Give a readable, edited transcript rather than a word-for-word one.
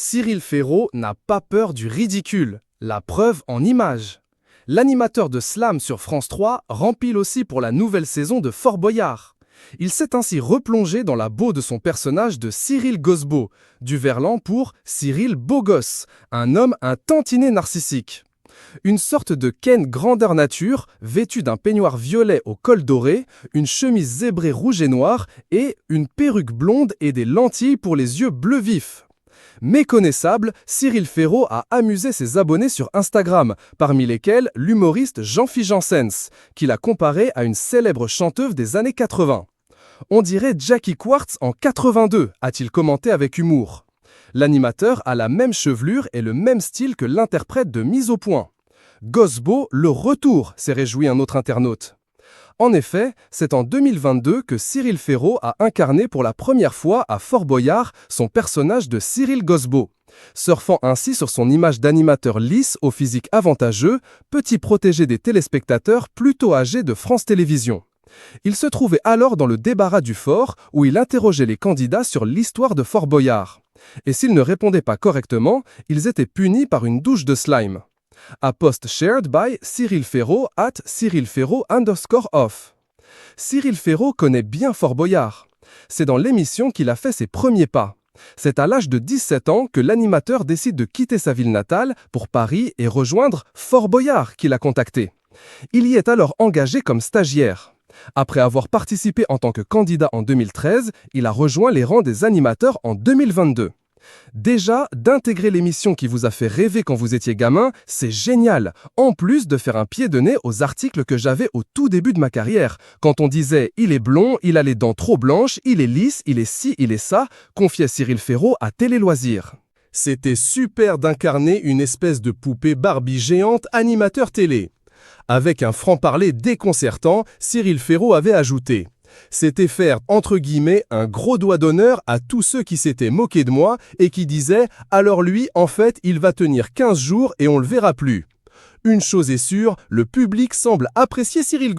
Cyril Ferraud n'a pas peur du ridicule, la preuve en images. L'animateur de Slam sur France 3 rempile aussi pour la nouvelle saison de Fort Boyard. Il s'est ainsi replongé dans la peau de son personnage de Cyril Gosbeau, du verlan pour Cyril Beau-Gosse, un homme un tantinet narcissique. Une sorte de Ken grandeur nature, vêtu d'un peignoir violet au col doré, une chemise zébrée rouge et noire et une perruque blonde et des lentilles pour les yeux bleus vifs. Méconnaissable, Cyril Ferraud a amusé ses abonnés sur Instagram, parmi lesquels l'humoriste Jean-Philippe Janssens, qui l'a comparé à une célèbre chanteuse des années 80. On dirait Jackie Quartz en 82, a-t-il commenté avec humour. L'animateur a la même chevelure et le même style que l'interprète de Mise au point. Gosbeau, le retour, s'est réjoui un autre internaute. En effet, c'est en 2022 que Cyril Ferraud a incarné pour la première fois à Fort Boyard son personnage de Cyril Gosbeau. Surfant ainsi sur son image d'animateur lisse au physique avantageux, petit protégé des téléspectateurs plutôt âgés de France Télévisions. Il se trouvait alors dans le débarras du fort où il interrogeait les candidats sur l'histoire de Fort Boyard. Et s'ils ne répondaient pas correctement, ils étaient punis par une douche de slime. A post shared by Cyril Ferraud @CyrilFerraud_off. Cyril Ferraud connaît bien Fort Boyard. C'est dans l'émission qu'il a fait ses premiers pas. C'est à l'âge de 17 ans que l'animateur décide de quitter sa ville natale pour Paris et rejoindre Fort Boyard qu'il a contacté. Il y est alors engagé comme stagiaire. Après avoir participé en tant que candidat en 2013, il a rejoint les rangs des animateurs en 2022. Déjà, d'intégrer l'émission qui vous a fait rêver quand vous étiez gamin, c'est génial, en plus de faire un pied de nez aux articles que j'avais au tout début de ma carrière, quand on disait « il est blond, il a les dents trop blanches, il est lisse, il est ci, il est ça », confiait Cyril Ferraud à Télé Loisirs. C'était super d'incarner une espèce de poupée Barbie géante animateur télé. Avec un franc-parler déconcertant, Cyril Ferraud avait ajouté « C'était faire, entre guillemets, un gros doigt d'honneur à tous ceux qui s'étaient moqués de moi et qui disaient « alors lui, en fait, il va tenir 15 jours et on le verra plus ». Une chose est sûre, le public semble apprécier Cyril